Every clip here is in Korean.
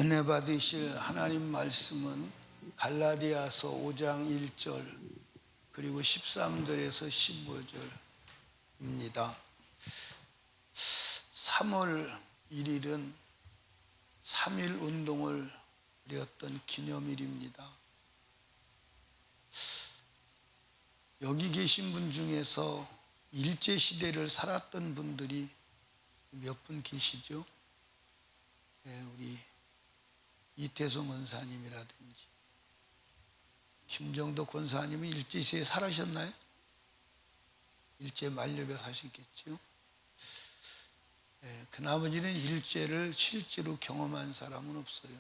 은혜 받으실 하나님 말씀은 갈라디아서 5장 1절 그리고 13절에서 15절입니다. 3월 1일은 3.1 운동을 벌였던 기념일입니다. 여기 계신 분 중에서 일제시대를 살았던 분들이 몇 분 계시죠? 네, 우리 이태성 권사님이라든지 김정도 권사님은 일제시대에 살아셨나요? 일제 만료에 사셨겠죠. 네, 그 나머지는 일제를 실제로 경험한 사람은 없어요.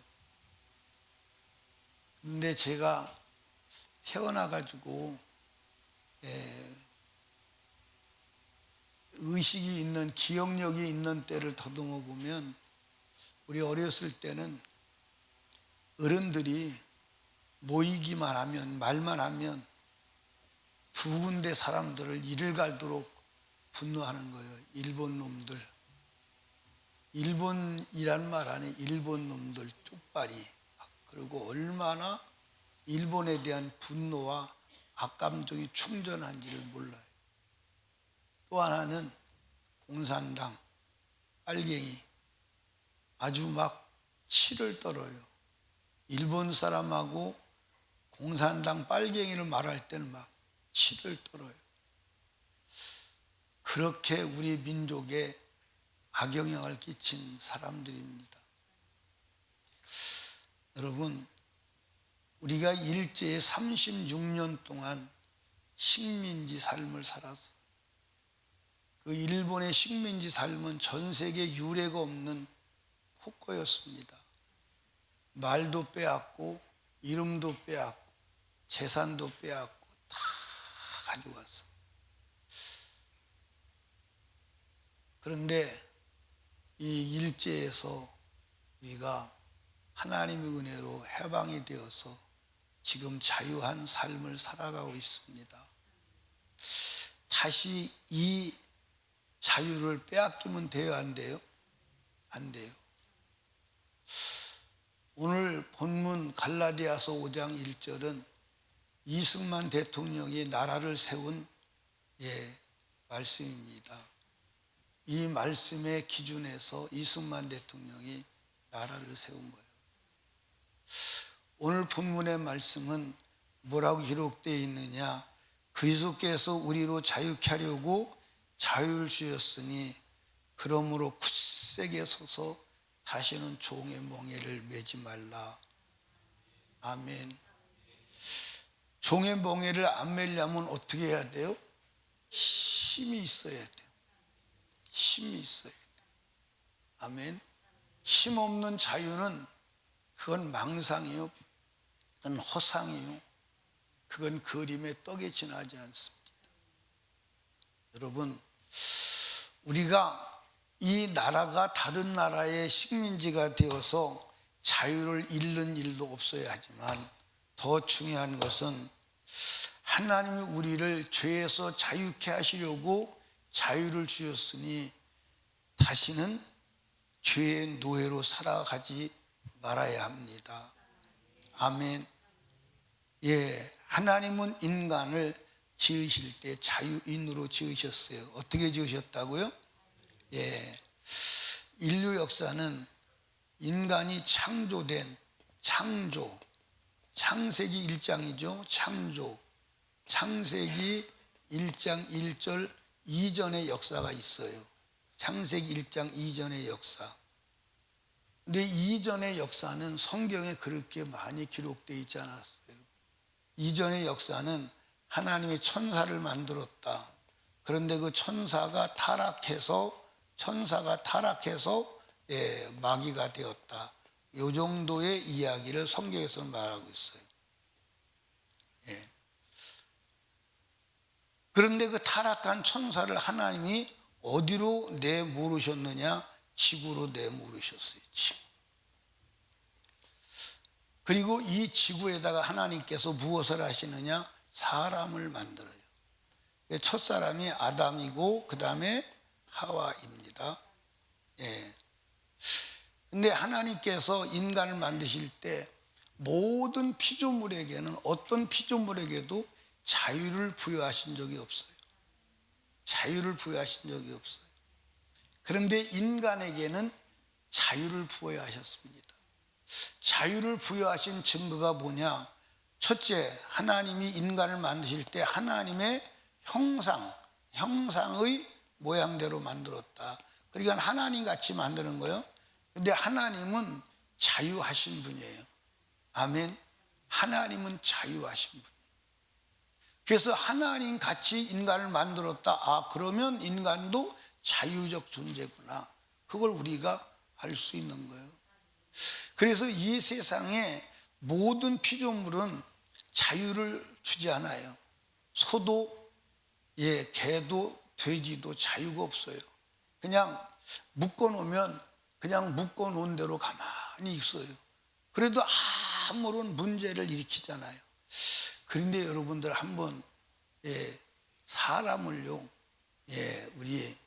근데 제가 태어나가지고 의식이 있는, 기억력이 있는 때를 더듬어 보면 우리 어렸을 때는 어른들이 모이기만 하면, 말만 하면 두 군데 사람들을 이를 갈도록 분노하는 거예요. 일본 놈들. 일본이란 말 안에 일본 놈들, 쪽발이. 그리고 얼마나 일본에 대한 분노와 악감정이 충전한지를 몰라요. 또 하나는 공산당, 빨갱이. 아주 막 치를 떨어요. 일본 사람하고 공산당 빨갱이를 말할 때는 막 치를 떨어요. 그렇게 우리 민족에 악영향을 끼친 사람들입니다. 여러분, 우리가 일제에 36년 동안 식민지 삶을 살았어요. 그 일본의 식민지 삶은 전 세계 유례가 없는 폭거였습니다. 말도 빼앗고 이름도 빼앗고 재산도 빼앗고 다 가져갔어. 그런데 이 일제에서 우리가 하나님의 은혜로 해방이 되어서 지금 자유한 삶을 살아가고 있습니다. 다시 이 자유를 빼앗기면 돼요, 안 돼요? 안 돼요. 오늘 본문 갈라디아서 5장 1절은 이승만 대통령이 나라를 세운 말씀입니다. 이 말씀의 기준에서 이승만 대통령이 나라를 세운 거예요. 오늘 본문의 말씀은 뭐라고 기록되어 있느냐? 그리스도께서 우리로 자유케 하려고 자유를 주셨으니 그러므로 굳세게 서서 다시는 종의 멍에를 매지 말라. 아멘. 종의 멍에를 안 매려면 어떻게 해야 돼요? 힘이 있어야 돼요. 힘이 있어야 돼요. 아멘. 힘 없는 자유는 그건 망상이요, 그건 허상이요, 그건 그림의 떡에 지나지 않습니다. 여러분, 우리가 이 나라가 다른 나라의 식민지가 되어서 자유를 잃는 일도 없어야 하지만 더 중요한 것은 하나님이 우리를 죄에서 자유케 하시려고 자유를 주셨으니 다시는 죄의 노예로 살아가지 말아야 합니다. 아멘. 하나님은 인간을 지으실 때 자유인으로 지으셨어요. 어떻게 지으셨다고요? 인류 역사는 인간이 창조된 창세기 1장이죠. 창세기 1장 1절 이전의 역사가 있어요. 창세기 1장 이전의 역사. 근데 이전의 역사는 성경에 그렇게 많이 기록되어 있지 않았어요. 이전의 역사는 하나님이 천사를 만들었다. 그런데 그 천사가 타락해서 마귀가 되었다. 이 정도의 이야기를 성경에서는 말하고 있어요. 그런데 그 타락한 천사를 하나님이 어디로 내모르셨느냐? 지구로 내모르셨어요. 지구. 그리고 이 지구에다가 하나님께서 무엇을 하시느냐? 사람을 만들어요. 첫사람이 아담이고 그 다음에 하와입니다. 근데 하나님께서 인간을 만드실 때 모든 피조물에게는 어떤 피조물에게도 자유를 부여하신 적이 없어요. 자유를 부여하신 적이 없어요. 그런데 인간에게는 자유를 부여하셨습니다. 자유를 부여하신 증거가 뭐냐? 첫째, 하나님이 인간을 만드실 때 하나님의 형상의 모양대로 만들었다. 그러니까 하나님 같이 만드는 거예요. 근데 하나님은 자유하신 분이에요. 아멘. 하나님은 자유하신 분. 그래서 하나님 같이 인간을 만들었다. 아, 그러면 인간도 자유적 존재구나. 그걸 우리가 알 수 있는 거예요. 그래서 이 세상에 모든 피조물은 자유를 주지 않아요. 소도, 개도, 돼지도 자유가 없어요. 그냥 묶어놓으면 그냥 묶어놓은 대로 가만히 있어요. 그래도 아무런 문제를 일으키잖아요. 그런데 여러분들 한번 사람을요, 우리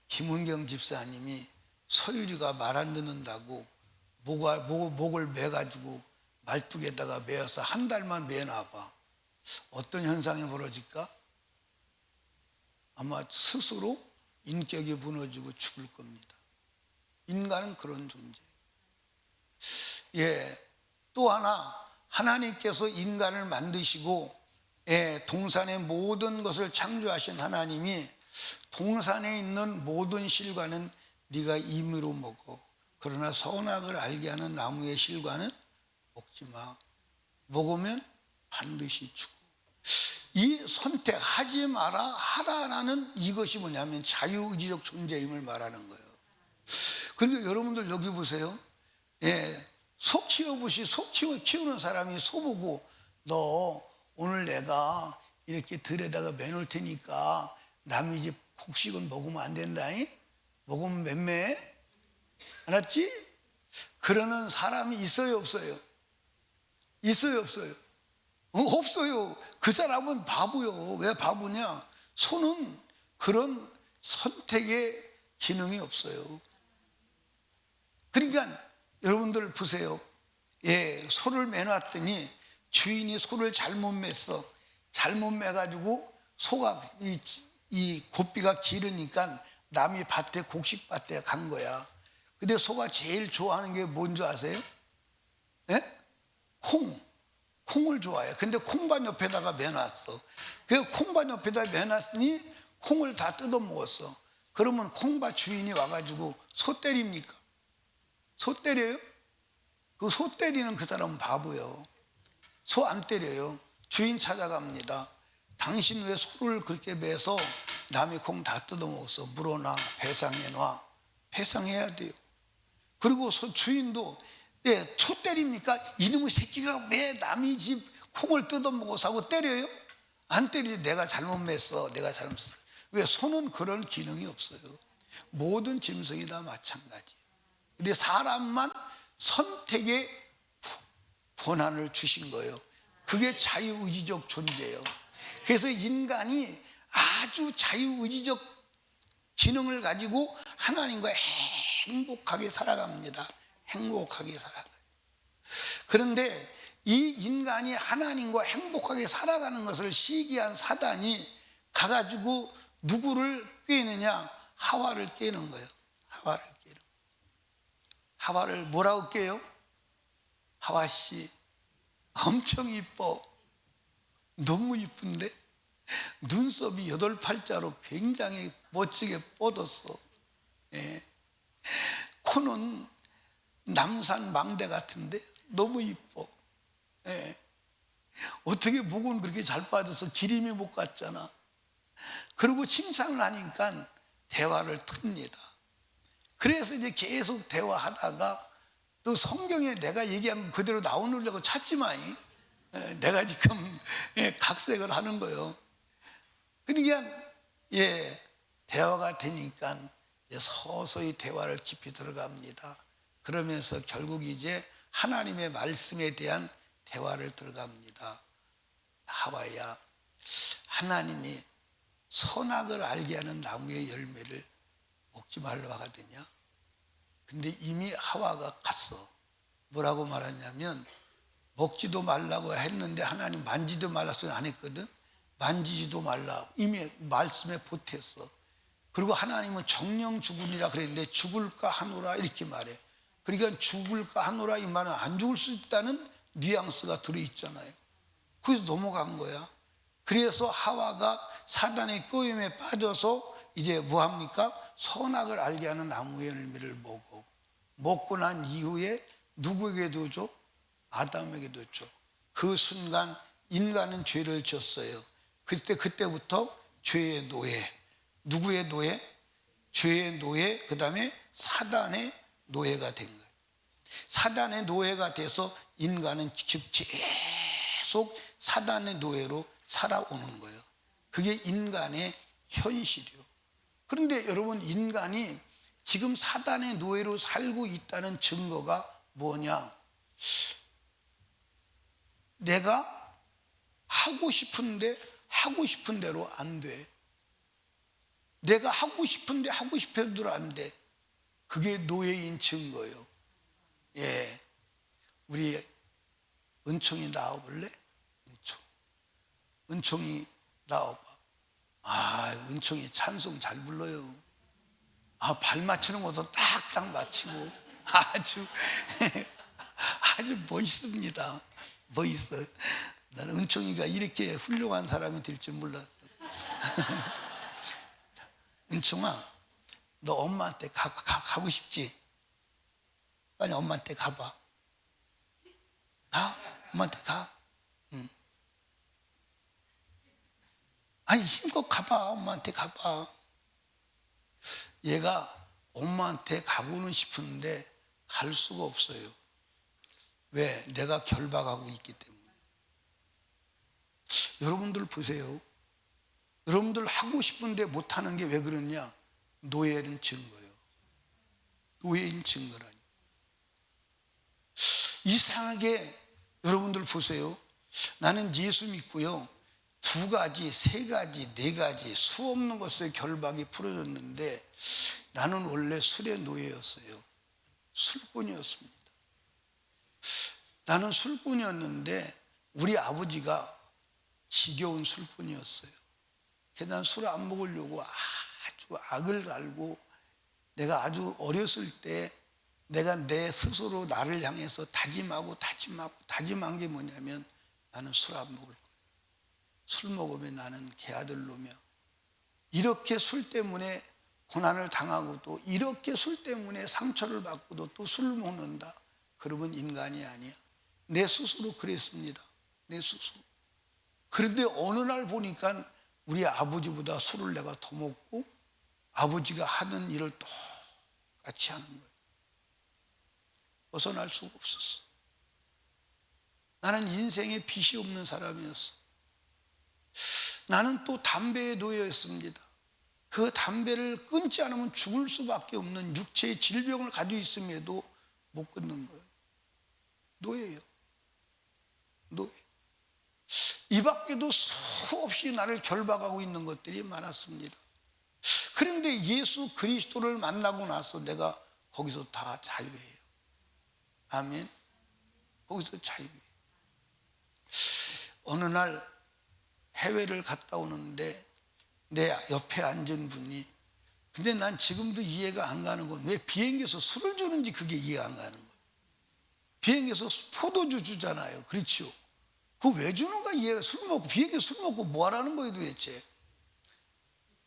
김은경 집사님이 서유리가 말 안 듣는다고 목을 매가지고 말뚝에다가 매어서 한 달만 매놔봐. 어떤 현상이 벌어질까? 아마 스스로 인격이 무너지고 죽을 겁니다. 인간은 그런 존재예요. 또 하나, 하나님께서 인간을 만드시고 동산의 모든 것을 창조하신 하나님이 동산에 있는 모든 실과는 네가 임의로 먹어. 그러나 선악을 알게 하는 나무의 실과는 먹지 마. 먹으면 반드시 죽어. 이 선택하지 마라 하라라는 이것이 뭐냐면 자유의지적 존재임을 말하는 거예요. 그러니까 여러분들 여기 보세요. 소 키우는 사람이 소 보고 너 오늘 내가 이렇게 들에다가 매놓을 테니까 남의 집 곡식은 먹으면 안 된다잉? 먹으면 맴매? 알았지? 그러는 사람이 있어요, 없어요? 있어요, 없어요? 없어요. 그 사람은 바보요. 왜 바보냐? 소는 그런 선택의 기능이 없어요. 그러니까 여러분들 보세요. 소를 매놨더니 주인이 소를 잘못 맸어. 잘못 매가지고 소가 이 고삐가 길으니까 남이 밭에 곡식밭에 간 거야. 근데 소가 제일 좋아하는 게 뭔지 아세요? 콩을 좋아해요. 근데 콩밭 옆에다가 매놨어. 그 콩밭 옆에다 매놨으니 콩을 다 뜯어먹었어. 그러면 콩밭 주인이 와가지고 소 때립니까? 소 때려요? 그 소 때리는 그 사람은 바보예요. 소 안 때려요. 주인 찾아갑니다. 당신 왜 소를 그렇게 매서 남의 콩 다 뜯어먹었어? 물어놔, 배상해놔. 배상해야 돼요. 그리고 주인도 소 때립니까? 이놈의 새끼가 왜 남의 집 콩을 뜯어먹어서 하고 때려요? 안 때리지. 내가 잘못 맸어. 내가 잘못했어. 왜? 소는 그런 기능이 없어요. 모든 짐승이 다 마찬가지예요. 근데 사람만 선택의 권한을 주신 거예요. 그게 자유의지적 존재예요. 그래서 인간이 아주 자유의지적 지능을 가지고 하나님과 행복하게 살아갑니다. 행복하게 살아가요. 그런데 이 인간이 하나님과 행복하게 살아가는 것을 시기한 사단이 가가지고 누구를 꾀느냐? 하와를 꾀는 거예요. 하와를 꾀는. 하와를 뭐라고 꾀요? 하와씨 엄청 이뻐. 너무 이쁜데 눈썹이 8팔자로 굉장히 멋지게 뻗었어. 코는 남산 망대 같은데 너무 이뻐. 어떻게 목은 그렇게 잘 빠져서 기림이 못 갔잖아. 그리고 칭찬을 하니까 대화를 틉니다. 그래서 이제 계속 대화하다가 또 성경에 내가 얘기하면 그대로 나오려고 찾지만 내가 지금 각색을 하는 거예요. 그러니까 대화가 되니까 서서히 대화를 깊이 들어갑니다. 그러면서 결국 이제 하나님의 말씀에 대한 대화를 들어갑니다. 하와야, 하나님이 선악을 알게 하는 나무의 열매를 먹지 말라고 하거든요. 근데 이미 하와가 갔어. 뭐라고 말하냐면 먹지도 말라고 했는데 하나님 만지도 말라 소리 안 했거든. 만지지도 말라 이미 말씀에 보탰어. 그리고 하나님은 정령 죽으리라 그랬는데 죽을까 하노라 이렇게 말해. 그러니까 죽을까 하노라 이 말은 안 죽을 수 있다는 뉘앙스가 들어있잖아요. 그래서 넘어간 거야. 그래서 하와가 사단의 꼬임에 빠져서 이제 뭐합니까? 선악을 알게 하는 나무의 열매를 먹고 난 이후에 누구에게도 줘? 아담에게도 줘. 그 순간 인간은 죄를 졌어요. 그때부터 죄의 노예. 누구의 노예? 죄의 노예, 그 다음에 사단의 노예가 된 거예요. 사단의 노예가 돼서 인간은 계속 사단의 노예로 살아오는 거예요. 그게 인간의 현실이요. 그런데 여러분, 인간이 지금 사단의 노예로 살고 있다는 증거가 뭐냐? 내가 하고 싶은데 하고 싶은 대로 안 돼. 내가 하고 싶은데 하고 싶은 대로 안 돼. 그게 노예인 증거예요. 예, 우리 은총이 나와볼래? 은총이 나와봐. 아, 은총이 찬송 잘 불러요. 아, 발 맞추는 것도 딱딱 맞추고 아주 아주 멋있습니다. 멋있어. 나는 은총이가 이렇게 훌륭한 사람이 될 줄 몰랐어. 은총아, 너 엄마한테 가고 싶지? 빨리 엄마한테 가봐. 엄마한테 가. 응. 아니, 힘껏 가봐. 엄마한테 가봐. 얘가 엄마한테 가고는 싶은데 갈 수가 없어요. 왜? 내가 결박하고 있기 때문에. 여러분들 보세요. 여러분들 하고 싶은데 못하는 게 왜 그러냐? 노예인 증거예요. 노예인 증거라니. 이상하게 여러분들 보세요. 나는 예수 믿고요. 2가지, 3가지, 4가지 수 없는 것의 결박이 풀어졌는데 나는 원래 술의 노예였어요. 술꾼이었습니다. 나는 술꾼이었는데 우리 아버지가 지겨운 술꾼이었어요. 그래서 난 술 안 먹으려고 아주 악을 갈고 내가 아주 어렸을 때 내가 내 스스로 나를 향해서 다짐한 게 뭐냐면 나는 술 안 먹을 거야. 술 먹으면 나는 개아들로며 이렇게 술 때문에 고난을 당하고도 이렇게 술 때문에 상처를 받고도 또 술을 먹는다. 그러면 인간이 아니야. 내 스스로 그랬습니다. 내 스스로. 그런데 어느 날 보니까 우리 아버지보다 술을 내가 더 먹고 아버지가 하는 일을 똑같이 하는 거예요. 벗어날 수가 없었어. 나는 인생에 빚이 없는 사람이었어. 나는 또 담배의 노예였습니다. 그 담배를 끊지 않으면 죽을 수밖에 없는 육체의 질병을 가지고 있음에도 못 끊는 거예요. 노예예요. 노예. 이 밖에도 수없이 나를 결박하고 있는 것들이 많았습니다. 그런데 예수 그리스도를 만나고 나서 내가 거기서 다 자유해요. 아멘. 거기서 자유해요. 어느 날 해외를 갔다 오는데 내 옆에 앉은 분이, 근데 난 지금도 이해가 안 가는 건 왜 비행기에서 술을 주는지 그게 이해가 안 가는 거예요. 비행기에서 포도주 주잖아요. 그렇죠? 그거 왜 주는가 이해가. 비행기에서 술 먹고 뭐 하라는 거예요 도대체.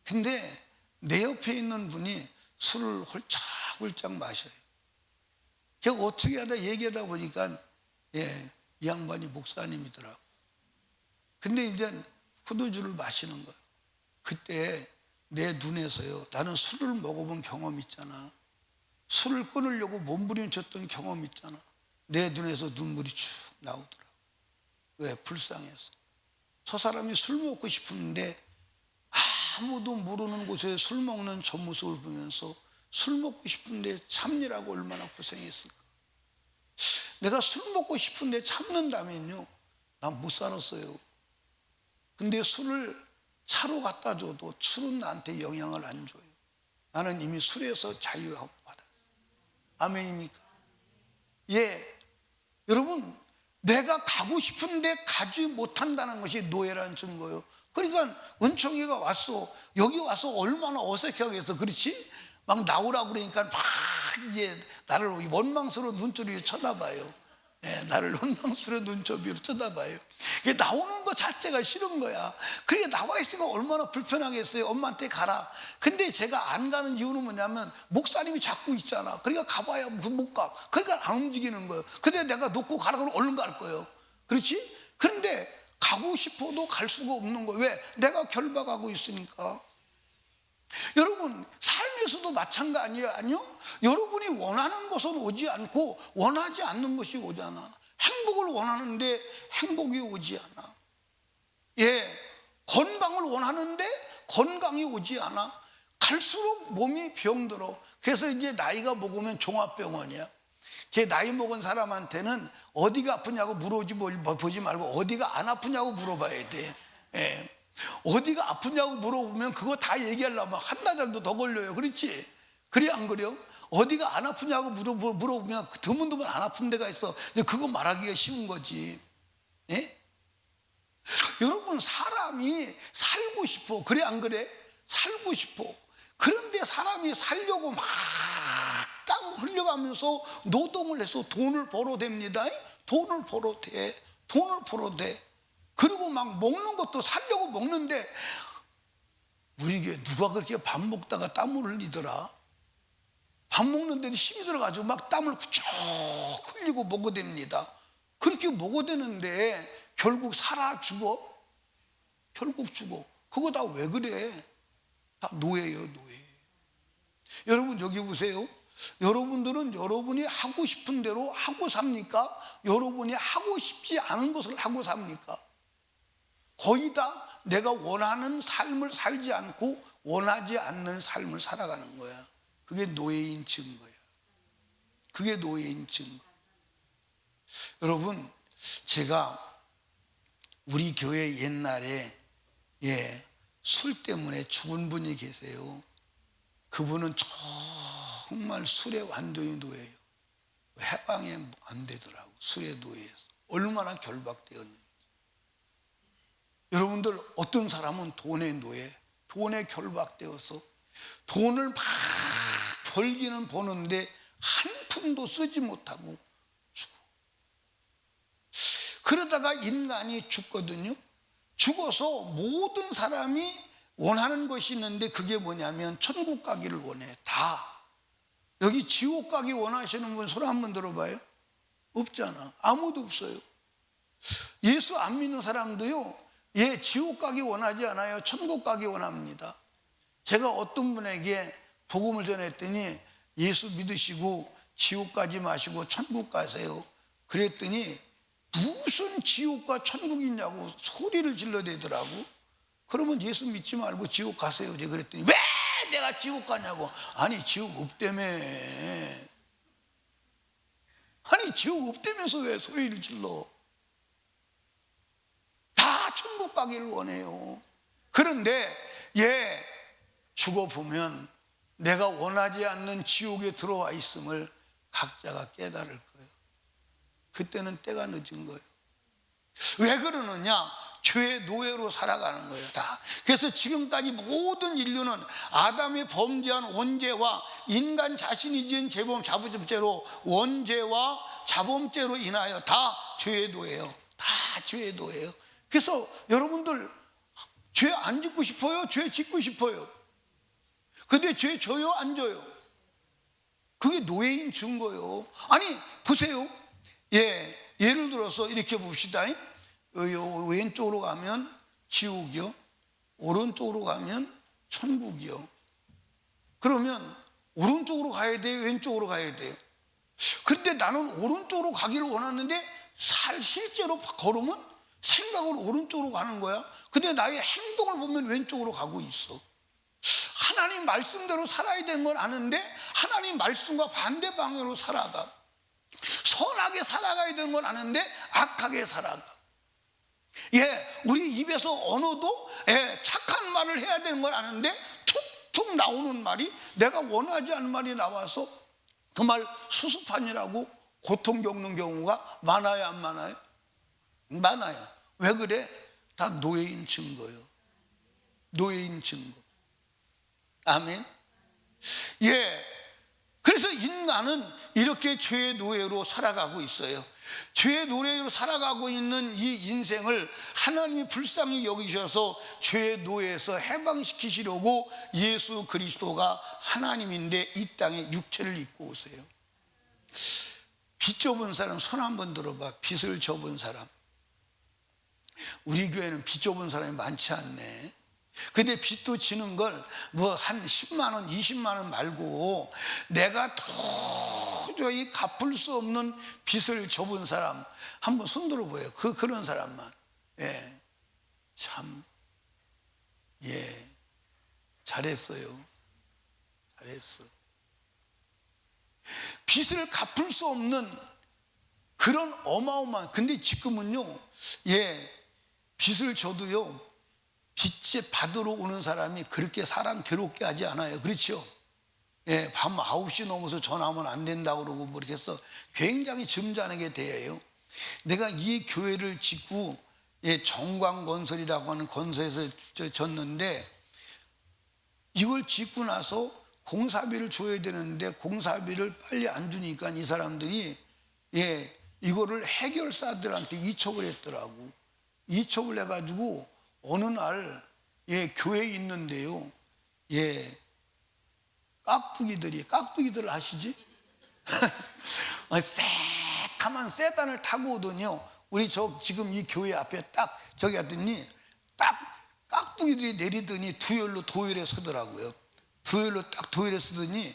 근데 내 옆에 있는 분이 술을 홀짝홀짝 마셔요. 제가 어떻게 하다 얘기하다 보니까 이 양반이 목사님이더라고. 근데 이제 포도주를 마시는 거예요. 그때 내 눈에서요, 나는 술을 먹어본 경험 있잖아. 술을 끊으려고 몸부림쳤던 경험 있잖아. 내 눈에서 눈물이 쭉 나오더라고. 왜? 불쌍해서. 저 사람이 술 먹고 싶은데 아무도 모르는 곳에 술 먹는 저 모습을 보면서 술 먹고 싶은데 참느라고 얼마나 고생했을까. 내가 술 먹고 싶은데 참는다면요, 난 못 살았어요. 근데 술을 차로 갖다 줘도 술은 나한테 영향을 안 줘요. 나는 이미 술에서 자유하고 받았어요. 아멘입니까? 예, 여러분, 내가 가고 싶은데 가지 못한다는 것이 노예라는 증거예요. 그러니까 은총이가 왔어. 여기 와서 얼마나 어색하겠어. 그렇지? 막 나오라고 그러니까 막 이제 나를 원망스러운 눈초리로 쳐다봐요. 예, 나를 원망스러운 눈초리로 쳐다봐요. 나오는 것 자체가 싫은 거야. 그러니까 나와 있으니까 얼마나 불편하겠어요. 엄마한테 가라. 근데 제가 안 가는 이유는 뭐냐면 목사님이 자꾸 있잖아. 그러니까 가봐야 못 가. 그러니까 안 움직이는 거예요. 근데 내가 놓고 가라 그러면 얼른 갈 거예요. 그렇지? 그런데 가고 싶어도 갈 수가 없는 거예요. 왜? 내가 결박하고 있으니까. 여러분, 삶에서도 마찬가지예요. 아니요? 여러분이 원하는 것은 오지 않고 원하지 않는 것이 오잖아. 행복을 원하는데 행복이 오지 않아. 예, 건강을 원하는데 건강이 오지 않아. 갈수록 몸이 병들어. 그래서 이제 나이가 먹으면 종합병원이야. 걔 나이 먹은 사람한테는 어디가 아프냐고 보지 말고 어디가 안 아프냐고 물어봐야 돼. 예. 어디가 아프냐고 물어보면 그거 다 얘기하려면 한나절도 더 걸려요. 그렇지? 그래 안 그래요? 어디가 안 아프냐고 물어보면 드문드문 안 아픈 데가 있어. 근데 그거 말하기가 쉬운 거지. 예? 여러분, 사람이 살고 싶어. 그래 안 그래? 살고 싶어. 그런데 사람이 살려고 막 땀 흘려가면서 노동을 해서 돈을 벌어댑니다. 돈을 벌어대. 돈을 벌어대. 그리고 막 먹는 것도 살려고 먹는데, 우리 교회 누가 그렇게 밥 먹다가 땀을 흘리더라? 밥 먹는데도 힘이 들어가지고 막 땀을 쭉 흘리고 먹어댑니다. 그렇게 먹어대는데 결국 살아 죽어? 결국 죽어. 그거 다 왜 그래? 다 노예예요, 노예. 여러분, 여기 보세요. 여러분들은 여러분이 하고 싶은 대로 하고 삽니까? 여러분이 하고 싶지 않은 것을 하고 삽니까? 거의 다 내가 원하는 삶을 살지 않고 원하지 않는 삶을 살아가는 거야. 그게 노예인 증거야. 그게 노예인 증거. 여러분, 제가 우리 교회 옛날에 술 때문에 죽은 분이 계세요. 그분은 정말 술에 완전히 노예예요. 해방이 안 되더라고. 술의 노예에서 얼마나 결박되었는지. 여러분들, 어떤 사람은 돈의 노예, 돈에 결박되어서 돈을 막 벌기는 버는데 한 푼도 쓰지 못하고 죽어. 그러다가 인간이 죽거든요. 죽어서 모든 사람이 원하는 것이 있는데 그게 뭐냐면 천국 가기를 원해. 다. 여기 지옥 가기 원하시는 분 손 한번 들어봐요. 없잖아. 아무도 없어요. 예수 안 믿는 사람도요, 지옥 가기 원하지 않아요. 천국 가기 원합니다. 제가 어떤 분에게 복음을 전했더니 예수 믿으시고 지옥 가지 마시고 천국 가세요. 그랬더니 무슨 지옥과 천국이냐고 소리를 질러대더라고. 그러면 예수 믿지 말고 지옥 가세요. 제가 그랬더니 왜 내가 지옥 가냐고. 아니, 지옥 없다며. 아니, 지옥 없다면서 왜 소리를 질러. 다 천국 가기를 원해요. 그런데 죽어보면 내가 원하지 않는 지옥에 들어와 있음을 각자가 깨달을 거예요. 그때는 때가 늦은 거예요. 왜 그러느냐? 죄의 노예로 살아가는 거예요, 다. 그래서 지금까지 모든 인류는 아담이 범죄한 원죄와 인간 자신이 지은 자범죄로 원죄와 자범죄로 인하여 다 죄의 노예예요. 다 죄의 노예예요. 그래서 여러분들, 죄 안 짓고 싶어요? 죄 짓고 싶어요? 근데 죄 져요? 안 져요? 그게 노예인 증거예요. 아니, 보세요. 예를 들어서 이렇게 봅시다. 왼쪽으로 가면 지옥이요, 오른쪽으로 가면 천국이요. 그러면 오른쪽으로 가야 돼요, 왼쪽으로 가야 돼요? 그런데 나는 오른쪽으로 가기를 원하는데 실제로 걸으면 생각으로 오른쪽으로 가는 거야. 근데 나의 행동을 보면 왼쪽으로 가고 있어. 하나님 말씀대로 살아야 되는 건 아는데 하나님 말씀과 반대 방향으로 살아가. 선하게 살아가야 되는 건 아는데 악하게 살아가. 우리 입에서 언어도 착한 말을 해야 되는 걸 아는데 툭툭 나오는 말이 내가 원하지 않는 말이 나와서 정말 수습하느라고 고통 겪는 경우가 많아요, 안 많아요? 많아요. 왜 그래? 다 노예인 증거예요. 노예인 증거. 아멘. 예. 그래서 인간은 이렇게 죄의 노예로 살아가고 있어요. 죄의 노예로 살아가고 있는 이 인생을 하나님이 불쌍히 여기셔서 죄의 노예에서 해방시키시려고 예수 그리스도가 하나님인데 이 땅에 육체를 입고 오세요. 빚 져본 사람 손 한번 들어봐. 빚을 져본 사람. 우리 교회는 빚 져본 사람이 많지 않네. 근데 빚도 지는 걸 뭐 한 10만 원, 20만 원 말고 내가 도저히 갚을 수 없는 빚을 져본 사람 한번 손 들어보여요. 그런 사람만. 예, 참, 예, 잘했어요. 잘했어. 빚을 갚을 수 없는 그런 어마어마한. 근데 지금은요, 예, 빚을 져도요, 빚 받으러 오는 사람이 그렇게 사람 괴롭게 하지 않아요. 그렇죠? 예, 밤 9시 넘어서 전화하면 안 된다고 그러고 뭐 이렇게 해서 굉장히 점잖게 대해요. 내가 이 교회를 짓고, 예, 정광건설이라고 하는 건설에서 졌는데, 이걸 짓고 나서 공사비를 줘야 되는데 공사비를 빨리 안 주니까 이 사람들이, 예, 이거를 해결사들한테 이첩을 했더라고. 이첩을 해가지고 어느 날, 예, 교회에 있는데요, 예, 깍두기들 아시지? 새카만 세단을 타고 오더니요, 우리 지금 이 교회 앞에 딱 저기 하더니 딱 깍두기들이 내리더니 도열에 서더라고요. 딱 도열에 서더니,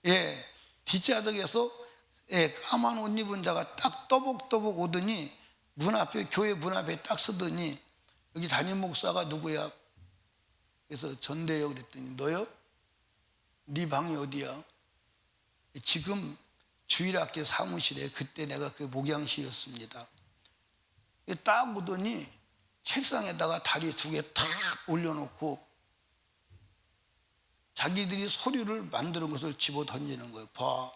예, 뒷좌석에서, 예, 까만 옷 입은 자가 딱 떠벅떠벅 오더니 교회 문 앞에 딱 서더니, 여기 담임 목사가 누구야? 그래서 전대요 그랬더니, 너요? 네 방이 어디야? 지금 주일학교 사무실에, 그때 내가 그 목양실이었습니다. 딱 오더니 책상에다가 다리 2개 탁 올려놓고 자기들이 서류를 만드는 것을 집어 던지는 거예요. 봐,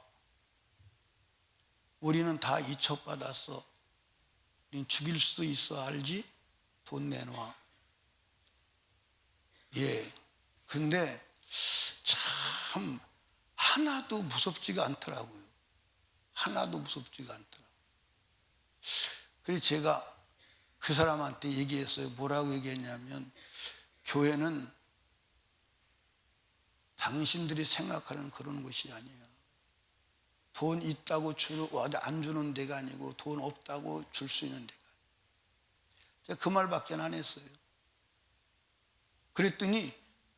우리는 다 이첩받았어. 우린 죽일 수도 있어, 알지? 돈 내놔. 예. 근데 참 하나도 무섭지가 않더라고요. 하나도 무섭지가 않더라고요. 그래서 제가 그 사람한테 얘기했어요. 뭐라고 얘기했냐면, 교회는 당신들이 생각하는 그런 곳이 아니야. 돈 있다고 안 주는 데가 아니고 돈 없다고 줄 수 있는 데가. 제가 그 말밖에 안 했어요. 그랬더니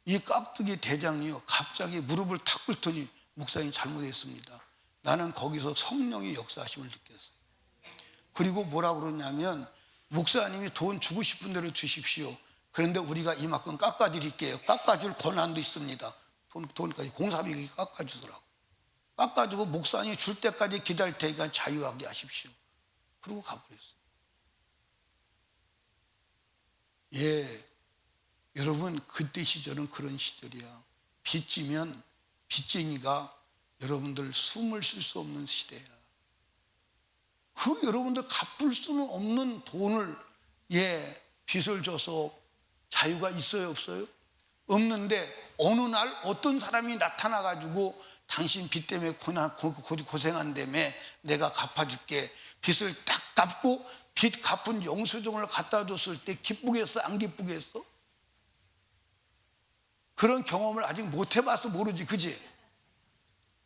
이 깍두기 대장이요, 갑자기 무릎을 탁 꿇더니, 목사님 잘못했습니다. 나는 거기서 성령의 역사하심을 느꼈어요. 그리고 뭐라고 그러냐면, 목사님이 돈 주고 싶은 대로 주십시오. 그런데 우리가 이만큼 깎아드릴게요. 깎아줄 권한도 있습니다. 돈까지 공사비 깎아주더라고. 깎아주고 목사님이 줄 때까지 기다릴 테니까 자유하게 하십시오. 그러고 가버렸어요. 예, 여러분, 그때 시절은 그런 시절이야. 빚지면 빚쟁이가 여러분들 숨을 쉴 수 없는 시대야. 여러분들 갚을 수는 없는 돈을, 예, 빚을 줘서 자유가 있어요, 없어요? 없는데 어느 날 어떤 사람이 나타나가지고, 당신 빚 때문에 고생한다며, 내가 갚아줄게. 빚을 딱 갚고 빚 갚은 영수증을 갖다 줬을 때 기쁘겠어, 안 기쁘겠어? 그런 경험을 아직 못 해봐서 모르지, 그지?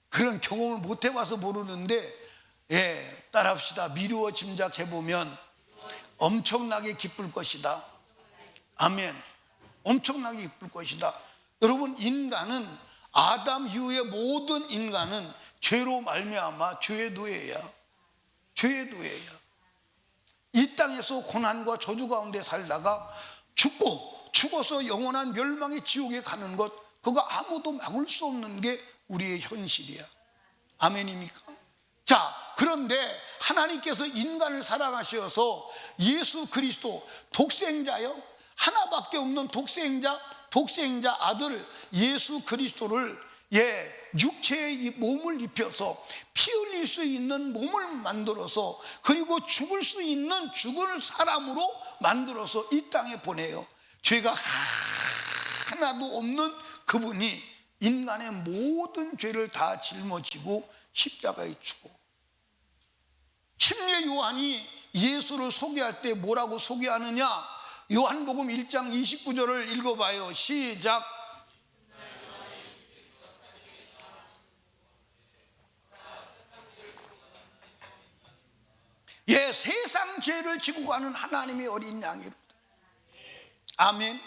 그런 경험을 못 해봐서 모르는데, 예, 따라합시다. 미루어 짐작해보면 엄청나게 기쁠 것이다. 아멘. 엄청나게 기쁠 것이다. 여러분, 인간은, 아담 이후의 모든 인간은 죄로 말미암아 죄의 노예야. 죄의 노예야. 이 땅에서 고난과 저주 가운데 살다가 죽어서 영원한 멸망의 지옥에 가는 것, 그거 아무도 막을 수 없는 게 우리의 현실이야. 아멘입니까? 자, 그런데 하나님께서 인간을 사랑하셔서 예수 그리스도, 독생자요, 하나밖에 없는 독생자 아들 예수 그리스도를, 예, 육체의 이 몸을 입혀서 피 흘릴 수 있는 몸을 만들어서, 그리고 죽을 수 있는 죽을 사람으로 만들어서 이 땅에 보내요. 죄가 하나도 없는 그분이 인간의 모든 죄를 다 짊어지고 십자가에 죽어. 침례 요한이 예수를 소개할 때 뭐라고 소개하느냐? 요한복음 1장 29절을 읽어봐요. 시작. 예, 세상 죄를 지고 가는 하나님의 어린 양이로다. 아멘.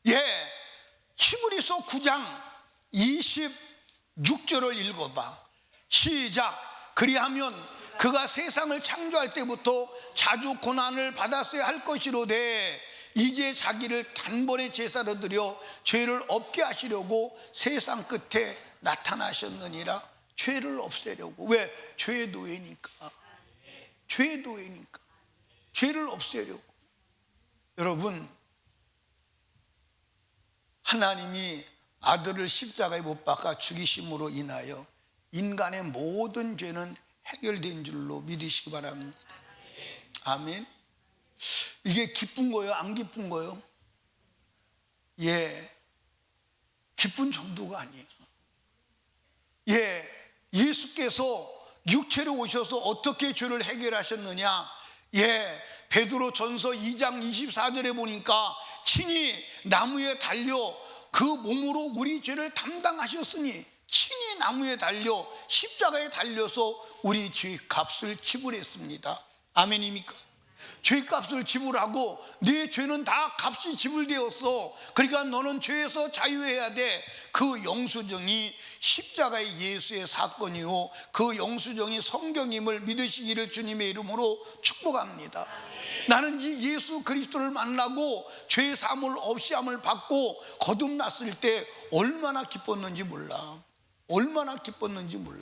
예, 히브리서 9장 26절을 읽어봐. 시작. 그리하면 그가 세상을 창조할 때부터 자주 고난을 받았어야 할 것이로되 이제 자기를 단번에 제사로 드려 죄를 없게 하시려고 세상 끝에 나타나셨느니라. 죄를 없애려고. 왜? 죄의 노예니까. 죄의 노예니까. 죄를 없애려고. 여러분, 하나님이 아들을 십자가에 못 박아 죽이심으로 인하여 인간의 모든 죄는 해결된 줄로 믿으시기 바랍니다. 아멘. 이게 기쁜 거예요? 안 기쁜 거예요? 예, 기쁜 정도가 아니에요. 예, 예수께서 육체로 오셔서 어떻게 죄를 해결하셨느냐? 예, 베드로 전서 2장 24절에 보니까 친히 나무에 달려 그 몸으로 우리 죄를 담당하셨으니, 친히 나무에 달려 십자가에 달려서 우리 죄 값을 지불했습니다. 아멘입니까? 죄값을 지불하고 네 죄는 다 값이 지불되었어. 그러니까 너는 죄에서 자유해야 돼. 그 영수증이 십자가의 예수의 사건이요, 그 영수증이 성경임을 믿으시기를 주님의 이름으로 축복합니다. 나는 이 예수 그리스도를 만나고 죄 사함을 없이함을 받고 거듭났을 때 얼마나 기뻤는지 몰라. 얼마나 기뻤는지 몰라.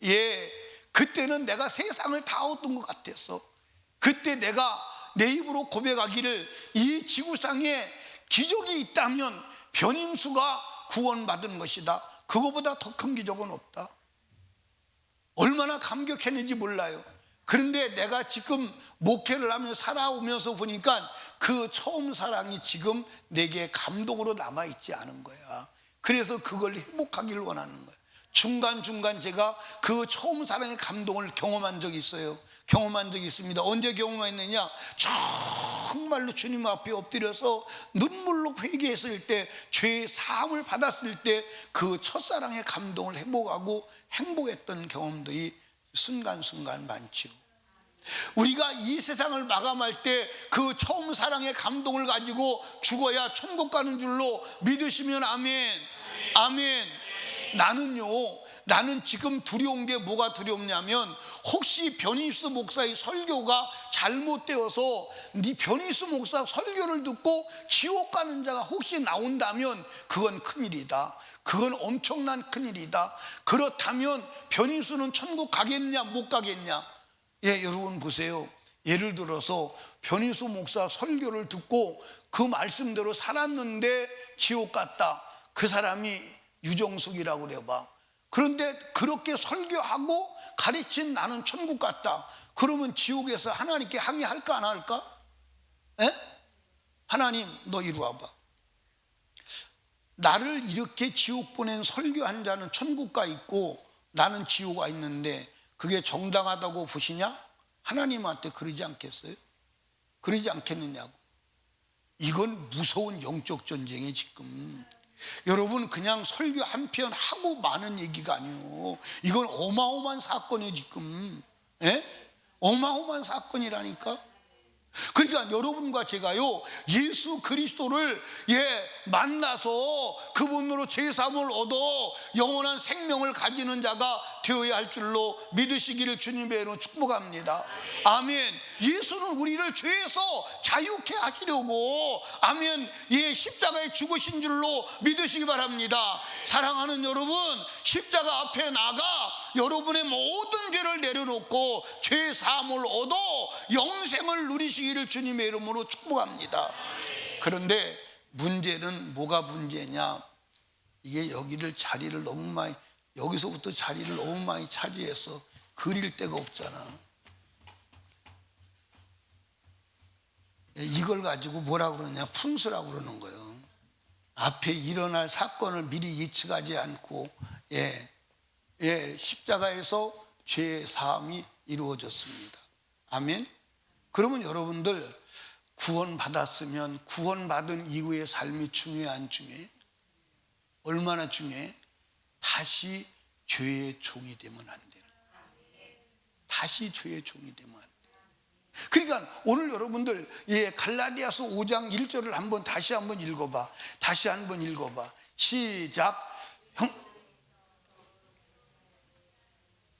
예, 그때는 내가 세상을 다 얻은 것 같았어. 그때 내가 내 입으로 고백하기를 이 지구상에 기적이 있다면 변임수가 구원받은 것이다. 그거보다 더 큰 기적은 없다. 얼마나 감격했는지 몰라요. 그런데 내가 지금 목회를 하며 살아오면서 보니까 그 처음 사랑이 지금 내게 감동으로 남아있지 않은 거야. 그래서 그걸 회복하기를 원하는 거야. 중간중간 제가 그 처음 사랑의 감동을 경험한 적이 있어요. 경험한 적이 있습니다. 언제 경험했느냐? 정말로 주님 앞에 엎드려서 눈물로 회개했을 때, 죄 사함을 받았을 때 그 첫사랑의 감동을 회복하고 행복했던 경험들이 순간순간 많죠. 우리가 이 세상을 마감할 때 그 처음 사랑의 감동을 가지고 죽어야 천국 가는 줄로 믿으시면 아멘. 아멘. 나는 지금 두려운 게 뭐가 두렵냐면, 혹시 변희수 목사의 설교가 잘못되어서 네 변희수 목사 설교를 듣고 지옥 가는 자가 혹시 나온다면 그건 큰일이다. 그건 엄청난 큰일이다. 그렇다면 변희수는 천국 가겠냐 못 가겠냐? 예, 여러분 보세요. 예를 들어서 변희수 목사 설교를 듣고 그 말씀대로 살았는데 지옥 갔다. 그 사람이 유정숙이라고 그래봐. 그런데 그렇게 설교하고 가르친 나는 천국 갔다. 그러면 지옥에서 하나님께 항의할까 안 할까? 에? 하나님, 너 이리 와봐. 나를 이렇게 지옥 보낸 설교한 자는 천국 가 있고 나는 지옥 와 있는데 그게 정당하다고 보시냐? 하나님한테 그러지 않겠어요? 그러지 않겠느냐고. 이건 무서운 영적 전쟁이 지금. 여러분, 그냥 설교 한 편 하고 많은 얘기가 아니에요. 이건 어마어마한 사건이에요 지금. 예? 어마어마한 사건이라니까. 그러니까 여러분과 제가요, 예수 그리스도를 만나서 그분으로 죄사함을 얻어 영원한 생명을 가지는 자가 되어야 할 줄로 믿으시기를 주님의 이름으로 축복합니다. 아멘. 예수는 우리를 죄에서 자유케 하시려고, 아멘, 십자가에 죽으신 줄로 믿으시기 바랍니다. 사랑하는 여러분, 십자가 앞에 나가 여러분의 모든 죄를 내려놓고 죄 사함을 얻어 영생을 누리시기를 주님의 이름으로 축복합니다. 그런데 문제는 뭐가 문제냐? 이게 여기를 자리를 너무 많이, 여기서부터 자리를 너무 많이 차지해서 그릴 데가 없잖아. 이걸 가지고 뭐라 그러냐, 풍수라고 그러는 거예요. 앞에 일어날 사건을 미리 예측하지 않고 십자가에서 죄 사함이 이루어졌습니다. 아멘. 그러면 여러분들 구원받았으면 구원받은 이후의 삶이 중요해, 안 중요해? 얼마나 중요해? 다시 죄의 종이 되면 안 되는 거예요. 다시 죄의 종이 되면 안 돼요. 그러니까 오늘 여러분들 갈라디아서 5장 1절을 다시 한번 읽어봐. 다시 한번 읽어봐. 시작.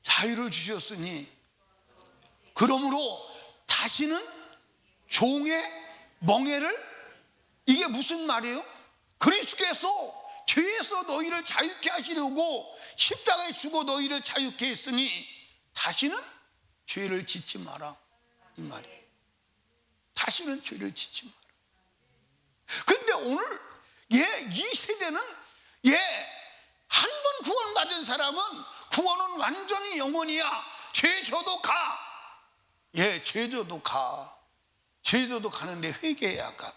자유를 주셨으니 그러므로 다시는 종의 멍에를, 이게 무슨 말이에요? 그리스도께서 죄에서 너희를 자유케 하시려고 십자가에 죽어 너희를 자유케 했으니 다시는 죄를 짓지 마라, 이 말이에요. 다시는 죄를 짓지 마라. 그런데 오늘 이 세대는 한 번 구원받은 사람은 구원은 완전히 영원이야. 죄 져도 가. 죄 져도 가. 죄 져도 가는데 회개해야 가.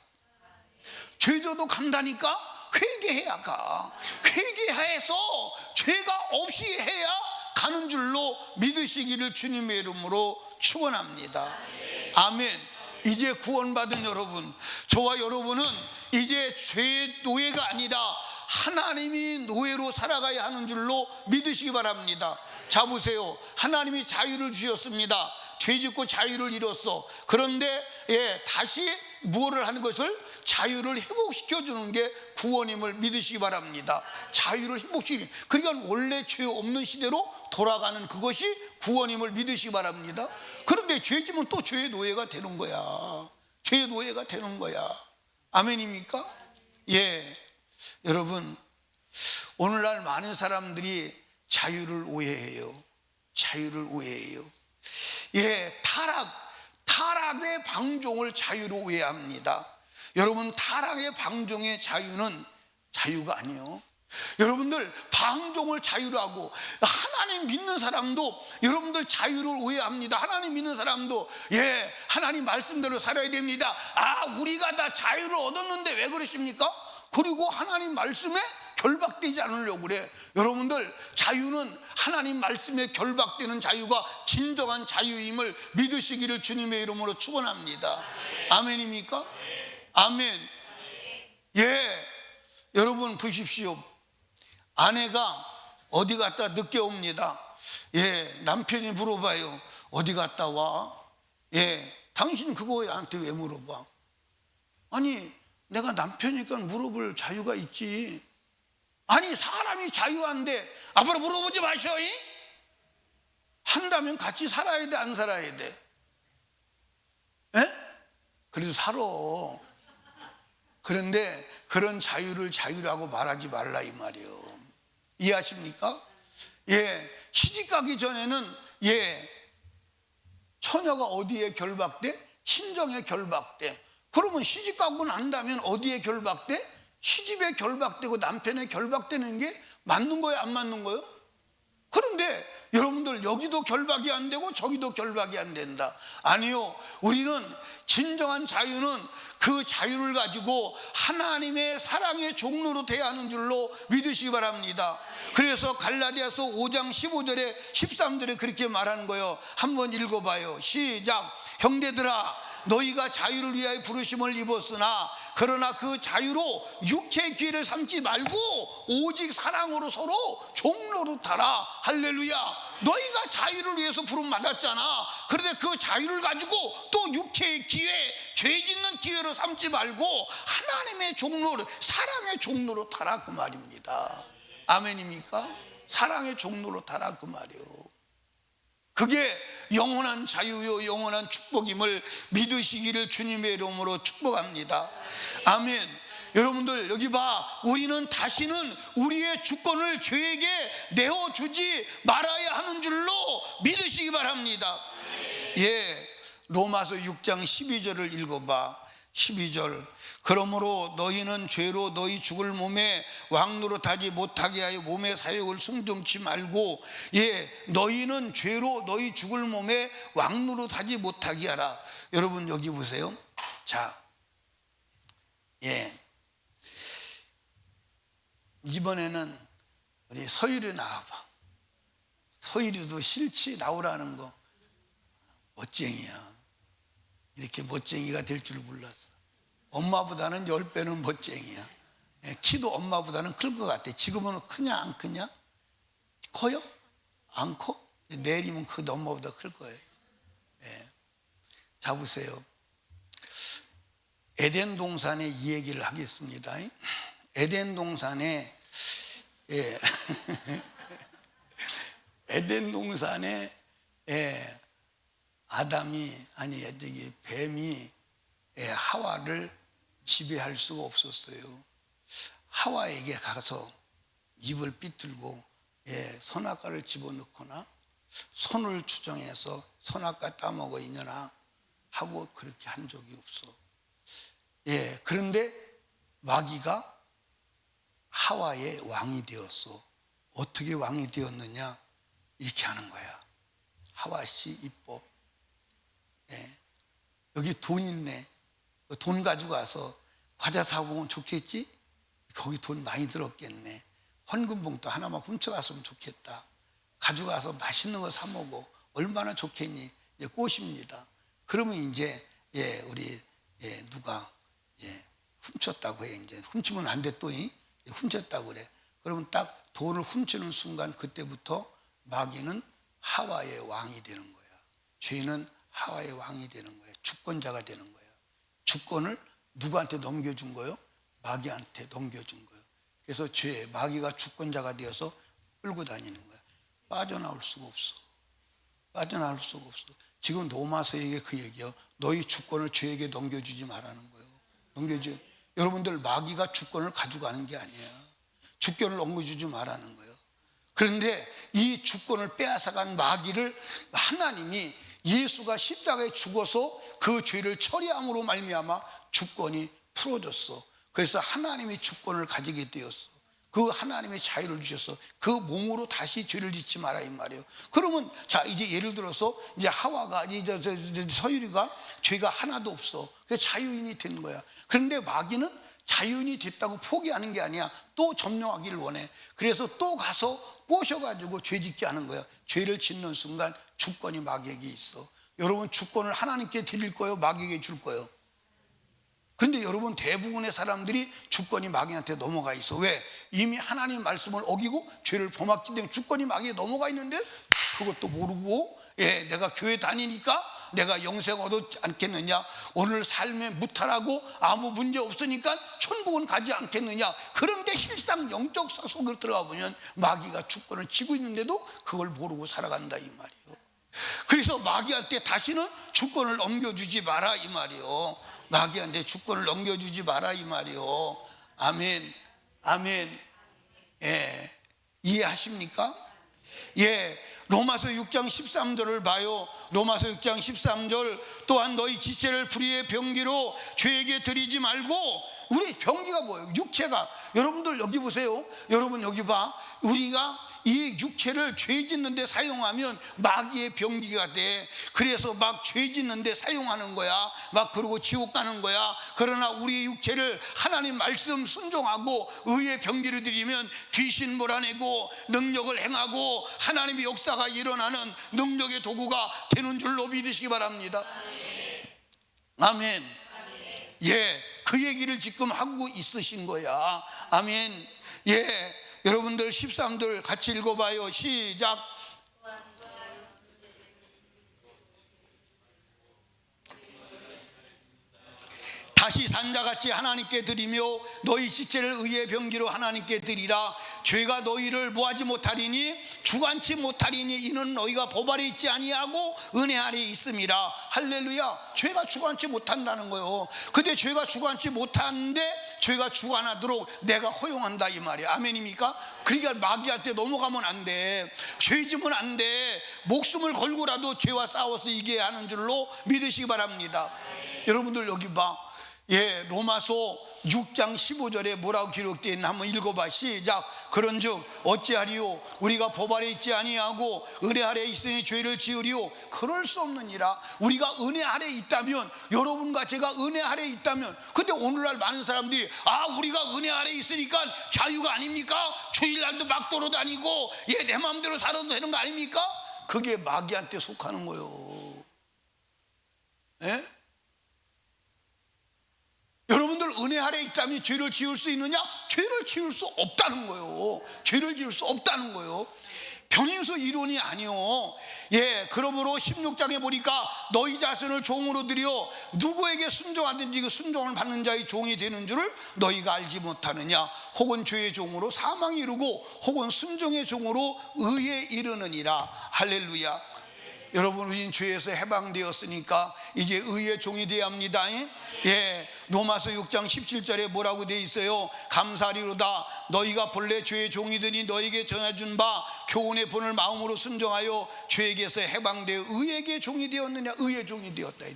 죄 져도 간다니까 회개해야 가. 회개해서 죄가 없이 해야 가는 줄로 믿으시기를 주님의 이름으로 축원합니다. 아멘. 이제 구원받은 여러분, 저와 여러분은 이제 죄의 노예가 아니라 하나님이 노예로 살아가야 하는 줄로 믿으시기 바랍니다. 자 보세요. 하나님이 자유를 주셨습니다. 죄 짓고 자유를 잃었어. 그런데 다시 무엇을 하는 것을, 자유를 회복시켜주는 게 구원임을 믿으시기 바랍니다. 자유를 회복시키는, 그러니까 원래 죄 없는 시대로 돌아가는 그것이 구원임을 믿으시기 바랍니다. 그런데 죄 지면 또 죄의 노예가 되는 거야. 죄의 노예가 되는 거야. 아멘입니까? 여러분, 오늘날 많은 사람들이 자유를 오해해요. 자유를 오해해요. 타락의 방종을 자유로 오해합니다. 여러분, 타락의 방종의 자유는 자유가 아니에요. 여러분들, 방종을 자유로 하고, 하나님 믿는 사람도 여러분들 자유를 오해합니다. 하나님 믿는 사람도 하나님 말씀대로 살아야 됩니다. 우리가 다 자유를 얻었는데 왜 그러십니까? 그리고 하나님 말씀에 결박되지 않으려고 그래. 여러분들, 자유는 하나님 말씀에 결박되는 자유가 진정한 자유임을 믿으시기를 주님의 이름으로 축원합니다. 아멘입니까? 아멘. 여러분 보십시오. 아내가 어디 갔다 늦게 옵니다. 남편이 물어봐요. 어디 갔다 와? 당신 그거 나한테 왜 물어봐? 아니, 내가 남편이니까 물어볼 자유가 있지. 아니, 사람이 자유한데 앞으로 물어보지 마셔. 한다면 같이 살아야 돼, 안 살아야 돼? 그래도 살아. 그런데 그런 자유를 자유라고 말하지 말라, 이 말이에요. 이해하십니까? 시집가기 전에는 처녀가 어디에 결박돼? 친정에 결박돼. 그러면 시집가고 난다면 어디에 결박돼? 시집에 결박되고 남편에 결박되는 게 맞는 거예요, 안 맞는 거예요? 그런데 여러분들, 여기도 결박이 안 되고 저기도 결박이 안 된다. 아니요, 우리는 진정한 자유는 그 자유를 가지고 하나님의 사랑의 종로로 대하는 줄로 믿으시기 바랍니다. 그래서 갈라디아서 5장 15절에 13절에 그렇게 말하는 거예요. 한번 읽어봐요. 시작. 형제들아, 너희가 자유를 위하여 부르심을 입었으나 그러나 그 자유로 육체의 기회를 삼지 말고 오직 사랑으로 서로 종로로 타라. 할렐루야. 너희가 자유를 위해서 부름 받았잖아. 그런데 그 자유를 가지고 또 육체의 기회, 죄 짓는 기회로 삼지 말고 하나님의 종로를, 사랑의 종로로 타라, 그 말입니다. 아멘입니까? 사랑의 종로로 타라, 그 말이에요. 그게 영원한 자유요 영원한 축복임을 믿으시기를 주님의 이름으로 축복합니다. 아멘. 여러분들, 여기 봐. 우리는 다시는 우리의 주권을 죄에게 내어주지 말아야 하는 줄로 믿으시기 바랍니다. 로마서 6장 12절을 읽어봐. 12절 그러므로 너희는 죄로 너희 죽을 몸에 왕노릇하지 못하게 하여 몸의 사욕을 순종치 말고 너희는 죄로 너희 죽을 몸에 왕노릇하지 못하게 하라. 여러분 여기 보세요. 자, 이번에는 우리 서율이 나와봐. 서율이도 싫지 나오라는 거. 멋쟁이야. 이렇게 멋쟁이가 될 줄 몰랐어. 엄마보다는 10배는 멋쟁이야. 키도 엄마보다는 클 것 같아. 지금은 크냐 안 크냐? 커요? 안 커? 내일이면 그 엄마보다 클 거예요. 자 보세요. 에덴 동산에 이 얘기를 하겠습니다. 에덴 동산에 에덴 동산에 뱀이 하와를 지배할 수가 없었어요. 하와에게 가서 입을 비틀고 선악과를 집어넣거나 손을 추정해서 선악과 따먹어 이년아 하고 그렇게 한 적이 없어. 그런데 마귀가 하와의 왕이 되었어. 어떻게 왕이 되었느냐? 이렇게 하는 거야. 하와 씨 이뻐. 여기 돈 있네. 돈 가지고 와서 과자 사고 오면 좋겠지? 거기 돈 많이 들었겠네. 헌금 봉투 하나만 훔쳐갔으면 좋겠다. 가지고 와서 맛있는 거 사 먹어. 얼마나 좋겠니? 꽃입니다. 그러면 이제 우리 누가 훔쳤다고 해. 이제 훔치면 안 돼. 또 훔쳤다고 그래. 그러면 딱 돈을 훔치는 순간 그때부터 마귀는 하와의 왕이 되는 거야. 죄는 하와의 왕이 되는 거야. 주권자가 되는 거야. 주권을 누구한테 넘겨준 거예요? 마귀한테 넘겨준 거예요. 그래서 마귀가 주권자가 되어서 끌고 다니는 거야. 빠져나올 수가 없어. 빠져나올 수가 없어. 지금 로마서에게 그 얘기요. 너희 주권을 죄에게 넘겨주지 말라는 거예요. 여러분들 마귀가 주권을 가져가는 게 아니야. 주권을 넘겨주지 말라는 거예요. 그런데 이 주권을 빼앗아간 마귀를 하나님이 예수가 십자가에 죽어서 그 죄를 처리함으로 말미암아 주권이 풀어졌어. 그래서 하나님이 주권을 가지게 되었어. 그 하나님의 자유를 주셔서 그 몸으로 다시 죄를 짓지 마라 이 말이에요. 그러면 자 이제 예를 들어서 이제 하와가 이제 서유리가 죄가 하나도 없어. 그래서 자유인이 된 거야. 그런데 마귀는 자유인이 됐다고 포기하는 게 아니야. 또 점령하기를 원해. 그래서 또 가서 꼬셔가지고 죄 짓게 하는 거야. 죄를 짓는 순간 주권이 마귀에게 있어. 여러분 주권을 하나님께 드릴 거예요? 마귀에게 줄 거예요? 근데 여러분 대부분의 사람들이 주권이 마귀한테 넘어가 있어. 왜? 이미 하나님 말씀을 어기고 죄를 범했기 때문에 주권이 마귀에 넘어가 있는데 그것도 모르고 내가 교회 다니니까 내가 영생 얻지 않겠느냐, 오늘 삶에 무탈하고 아무 문제 없으니까 천국은 가지 않겠느냐. 그런데 실상 영적 속으로 들어가 보면 마귀가 주권을 쥐고 있는데도 그걸 모르고 살아간다 이 말이에요. 그래서 마귀한테 다시는 주권을 넘겨주지 마라 이 말이에요. 마귀한테 주권을 넘겨주지 마라 이 말이에요. 아멘, 아멘. 이해하십니까? 로마서 6장 13절을 봐요. 로마서 6장 13절 또한 너희 지체를 불의의 병기로 죄에게 드리지 말고. 우리 병기가 뭐예요? 육체가. 여러분들 여기 보세요. 여러분 여기 봐. 우리가 이 육체를 죄 짓는 데 사용하면 마귀의 병기가 돼. 그래서 막 죄 짓는 데 사용하는 거야. 막 그러고 지옥 가는 거야. 그러나 우리의 육체를 하나님 말씀 순종하고 의의 병기를 드리면 귀신 몰아내고 능력을 행하고 하나님의 역사가 일어나는 능력의 도구가 되는 줄로 믿으시기 바랍니다. 아멘. 그 얘기를 지금 하고 있으신 거야. 아멘. 여러분들 13절 같이 읽어봐요. 시작. 다시 산자같이 하나님께 드리며 너희 지체를 의의 병기로 하나님께 드리라. 죄가 너희를 뭐하지 못하리니 주관치 못하리니 이는 너희가 법 아래 있지 아니하고 은혜 아래 있음이라. 할렐루야. 죄가 주관치 못한다는 거예요. 근데 죄가 주관치 못하는데 죄가 주관하도록 내가 허용한다 이 말이야. 아멘입니까? 그러니까 마귀한테 넘어가면 안 돼. 죄 지면 안 돼. 목숨을 걸고라도 죄와 싸워서 이겨야 하는 줄로 믿으시기 바랍니다. 여러분들 여기 봐. 로마서 6장 15절에 뭐라고 기록되어 있나 한번 읽어봐. 시작. 그런즉 어찌하리요? 우리가 법 아래 있지 아니하고 은혜 아래 있으니 죄를 지으리요? 그럴 수 없느니라. 우리가 은혜 아래 있다면, 여러분과 제가 은혜 아래 있다면, 근데 오늘날 많은 사람들이 우리가 은혜 아래 있으니까 자유가 아닙니까? 주일날도 막 돌아다니고 내 마음대로 살아도 되는 거 아닙니까? 그게 마귀한테 속하는 거예요. 여러분들 은혜 아래 있다면 죄를 지을 수 있느냐? 죄를 지을 수 없다는 거예요. 죄를 지을 수 없다는 거예요. 변인수 이론이 아니요. 그러므로 16장에 보니까 너희 자신을 종으로 들여 누구에게 순종하든지 그 순종을 받는 자의 종이 되는 줄을 너희가 알지 못하느냐? 혹은 죄의 종으로 사망에 이르고 혹은 순종의 종으로 의에 이르느니라. 할렐루야. 여러분, 우린 죄에서 해방되었으니까 이제 의의 종이 되어야 합니다. 로마서 6장 17절에 뭐라고 되어 있어요? 감사리로다. 너희가 본래 죄의 종이더니 너희에게 전해준 바 교훈의 본을 마음으로 순종하여 죄에게서 해방되어 의에게 종이 되었느냐? 의의 종이 되었다.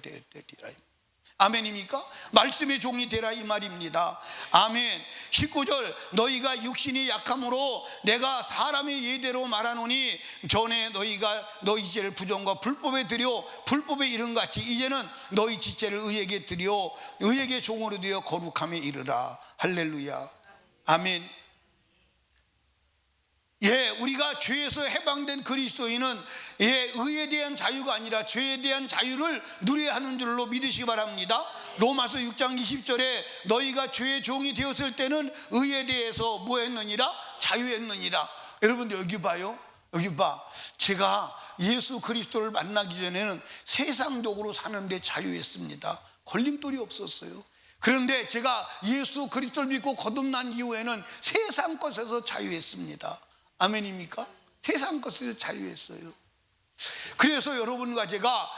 아멘입니까? 말씀의 종이 되라 이 말입니다. 아멘. 19절 너희가 육신이 약함으로 내가 사람의 예대로 말하노니 전에 너희가 너희 지체를 부정과 불법에 드려 불법에 이른 같이 이제는 너희 지체를 의에게 드려 의에게 종으로 되어 거룩함에 이르라. 할렐루야. 아멘. 우리가 죄에서 해방된 그리스도인은 의에 대한 자유가 아니라 죄에 대한 자유를 누려야 하는 줄로 믿으시기 바랍니다. 로마서 6장 20절에 너희가 죄의 종이 되었을 때는 의에 대해서 뭐 했느니라? 자유했느니라. 여러분들 여기 봐요. 여기 봐. 제가 예수 그리스도를 만나기 전에는 세상적으로 사는데 자유했습니다. 걸림돌이 없었어요. 그런데 제가 예수 그리스도를 믿고 거듭난 이후에는 세상 것에서 자유했습니다. 아멘입니까? 세상 것에서 자유했어요. 그래서 여러분과 제가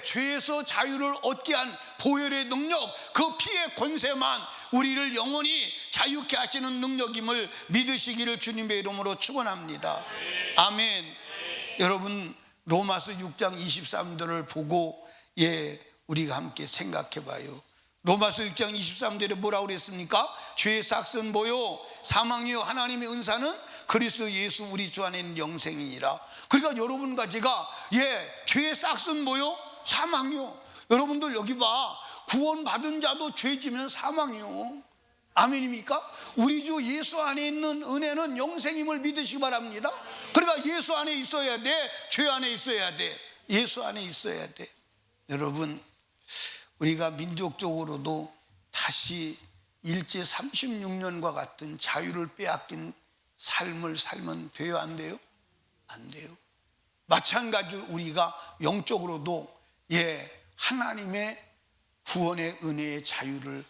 죄에서 자유를 얻게 한 보혈의 능력, 그 피의 권세만 우리를 영원히 자유케 하시는 능력임을 믿으시기를 주님의 이름으로 축원합니다. 아멘. 여러분, 로마서 6장 23절을 보고 우리가 함께 생각해 봐요. 로마서 6장 23절에 뭐라고 그랬습니까? 죄의 싹은 뭐요? 사망이요. 하나님의 은사는 그리스도 예수 우리 주 안에 있는 영생이니라. 그러니까 여러분과 제가 죄의 싹은 뭐요? 사망이요. 여러분들 여기 봐. 구원받은 자도 죄 지면 사망이요. 아멘입니까? 우리 주 예수 안에 있는 은혜는 영생임을 믿으시기 바랍니다. 그러니까 예수 안에 있어야 돼? 죄 안에 있어야 돼? 예수 안에 있어야 돼. 여러분, 우리가 민족적으로도 다시 일제 36년과 같은 자유를 빼앗긴 삶을 살면 돼요? 안 돼요? 안 돼요. 마찬가지로 우리가 영적으로도 하나님의 구원의 은혜의 자유를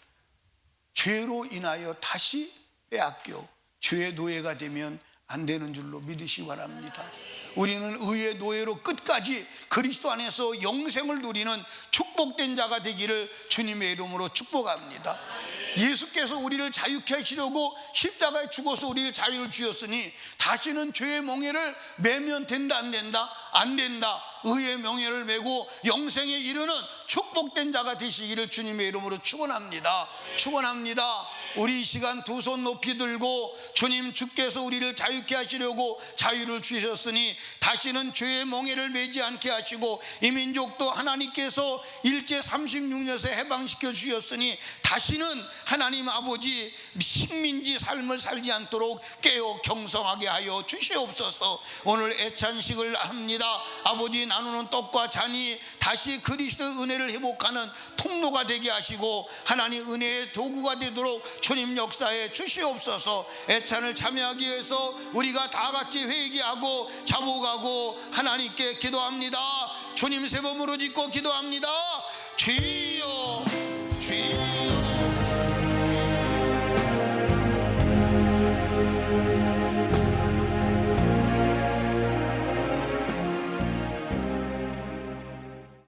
죄로 인하여 다시 빼앗겨 죄의 노예가 되면 안 되는 줄로 믿으시기 바랍니다. 우리는 의의 노예로 끝까지 그리스도 안에서 영생을 누리는 축복된 자가 되기를 주님의 이름으로 축복합니다. 예수께서 우리를 자유케 하시려고 십자가에 죽어서 우리를 자유를 주셨으니 다시는 죄의 멍에를 매면 된다 안 된다? 안 된다. 의의 명예를 메고 영생에 이르는 축복된 자가 되시기를 주님의 이름으로 축원합니다. 축원합니다. 우리 이 시간 두 손 높이 들고 주님, 주께서 우리를 자유케 하시려고 자유를 주셨으니 다시는 죄의 멍에를 매지 않게 하시고 이 민족도 하나님께서 일제 36년에 해방시켜 주셨으니 다시는 하나님 아버지 식민지 삶을 살지 않도록 깨어 경성하게 하여 주시옵소서. 오늘 애찬식을 합니다. 아버지, 나누는 떡과 잔이 다시 그리스도의 은혜를 회복하는 통로가 되게 하시고 하나님 은혜의 도구가 되도록 주님 역사에 주시옵소서. 애찬을 참여하기 위해서 우리가 다 같이 회개하고 자복하고 하나님께 기도합니다. 주님 세 번으로 짓고 기도합니다. 주님